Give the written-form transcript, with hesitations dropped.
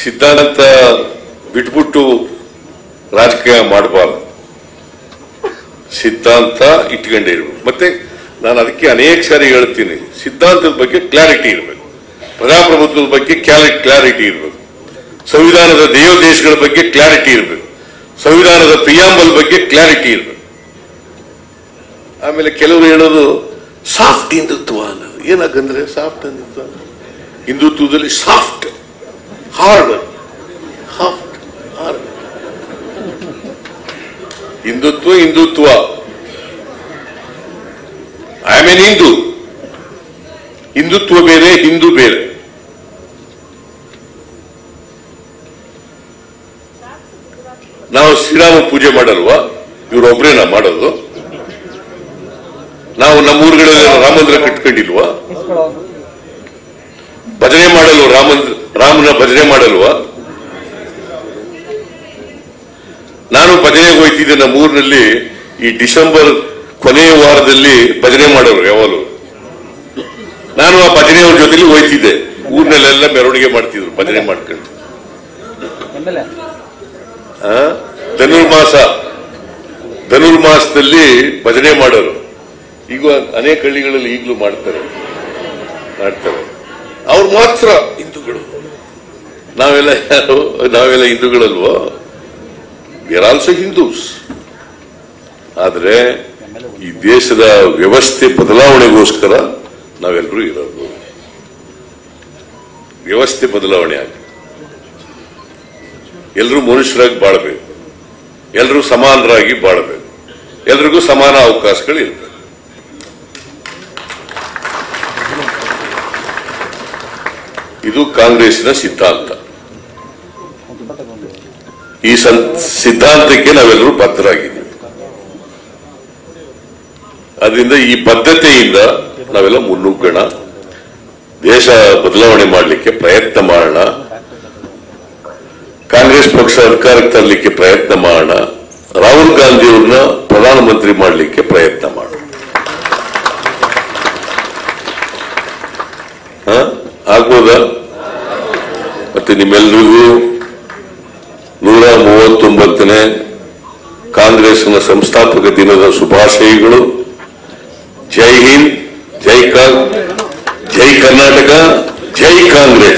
ಸಿದ್ಧಾಂತ ಬಿಟ್ಬಿಟ್ಟು ರಾಜಕೀಯ ಮಾಡಬಾರ್ದು, ಸಿದ್ಧಾಂತ ಇಟ್ಕೊಂಡೇ ಇರಬೇಕು. ಮತ್ತೆ ನಾನು ಅದಕ್ಕೆ ಅನೇಕ ಸಾರಿ ಹೇಳ್ತೀನಿ, ಸಿದ್ಧಾಂತದ ಬಗ್ಗೆ ಕ್ಲಾರಿಟಿ ಇರಬೇಕು, ಪ್ರಜಾಪ್ರಭುತ್ವದ ಬಗ್ಗೆ ಕ್ಲಾರಿಟಿ ಇರಬೇಕು, ಸಂವಿಧಾನದ ದೇಶಗಳ ಬಗ್ಗೆ ಕ್ಲಾರಿಟಿ ಇರಬೇಕು, ಸಂವಿಧಾನದ ಪ್ರಿಯಾಂಬಲ್ ಬಗ್ಗೆ ಕ್ಲಾರಿಟಿ ಇರಬೇಕು. ಆಮೇಲೆ ಕೆಲವರು ಹೇಳೋದು ಸಾಫ್ಟ್ ಹಿಂದುತ್ವ ಅನ್ನೋದು. ಏನಾಗಂದ್ರೆ ಸಾಫ್ಟ್ ಹಿಂದುತ್ವ, ಹಿಂದುತ್ವದಲ್ಲಿ soft hard Hindutva I mean Hindutva ಬೇರೆ, ಹಿಂದೂ ಬೇರೆ. ನಾವು ಶ್ರೀರಾಮ ಪೂಜೆ ಮಾಡಲ್ವಾ? ಇವರೊಬ್ಬರೇನಾ ಮಾಡೋದು? ನಾವು ನಮ್ಮೂರುಗಳಲ್ಲಿ ರಾಮ ಮಂದಿರ ಕಟ್ಕೊಂಡಿಲ್ವಾ? ಭಜನೆ ಮಾಡಲ್ವ? ರಾಮನ ಭಜನೆ ಮಾಡಲ್ವಾ? ನಾನು ಭಜನೆಗೆ ಹೋಯ್ತಿದ್ದೆ ನಮ್ಮೂರಿನಲ್ಲಿ. ಈ ಡಿಸೆಂಬರ್ ಕೊನೆಯ ವಾರದಲ್ಲಿ ಭಜನೆ ಮಾಡೋರು ಯಾವಾಗಲೂ. ನಾನು ಆ ಭಜನೆಯವ್ರ ಜೊತೆಲಿ ಹೋಯ್ತಿದ್ದೆ. ಊರಿನಲ್ಲೆಲ್ಲ ಮೆರವಣಿಗೆ ಮಾಡ್ತಿದ್ರು ಭಜನೆ ಮಾಡ್ಕೊಂಡು. ಧನುರ್ಮಾಸದಲ್ಲಿ ಭಜನೆ ಮಾಡೋರು. ಈಗ ಅನೇಕ ಹಳ್ಳಿಗಳಲ್ಲಿ ಈಗಲೂ ಮಾಡ್ತಾರೆ. ಅವ್ರು ಮಾತ್ರ ಹಿಂದೂಗಳು. ನಾವೆಲ್ಲ ಹಿಂದೂಗಳಲ್ವೋ? We are also Hindus. ಆದ್ರೆ ಈ ದೇಶದ ವ್ಯವಸ್ಥೆ ಬದಲಾವಣೆಗೋಸ್ಕರ ನಾವೆಲ್ಲರೂ ಇರೋದು. ವ್ಯವಸ್ಥೆ ಬದಲಾವಣೆ ಆಗಿ ಎಲ್ಲರೂ ಮನುಷ್ಯರಾಗಿ ಬಾಳಬೇಕು, ಎಲ್ಲರೂ ಸಮಾನರಾಗಿ ಬಾಳಬೇಕು, ಎಲ್ರಿಗೂ ಸಮಾನ ಅವಕಾಶಗಳು ಇರಬೇಕು. ಇದು ಕಾಂಗ್ರೆಸ್ನ ಸಿದ್ಧಾಂತ. ಈ ಸಿದ್ಧಾಂತಕ್ಕೆ ನಾವೆಲ್ಲರೂ ಬದ್ಧರಾಗಿದ್ದೀವಿ. ಅದರಿಂದ ಈ ಬದ್ಧತೆಯಿಂದ ನಾವೆಲ್ಲ ಮುನ್ನುಗ್ಗೋಣ, ದೇಶ ಬದಲಾವಣೆ ಮಾಡಲಿಕ್ಕೆ ಪ್ರಯತ್ನ ಮಾಡೋಣ, ಕಾಂಗ್ರೆಸ್ ಪಕ್ಷ ಅಧಿಕಾರಕ್ಕೆ ತರಲಿಕ್ಕೆ ಪ್ರಯತ್ನ ಮಾಡೋಣ, ರಾಹುಲ್ ಗಾಂಧಿ ಅವ್ರನ್ನ ಪ್ರಧಾನಮಂತ್ರಿ ಮಾಡಲಿಕ್ಕೆ ಪ್ರಯತ್ನ ಮಾಡೋಣ. ಆಗ್ಬೋದಾ? ಮತ್ತೆ ನಿಮ್ಮೆಲ್ಲರಿಗೂ 139ನೇ ಕಾಂಗ್ರೆಸ್ನ ಸಂಸ್ಥಾಪಕ ದಿನದ ಶುಭಾಶಯಗಳು. ಜೈ ಹಿಂದ್, ಜೈ ಕರ್ನಾಟಕ, ಜೈ ಕಾಂಗ್ರೆಸ್.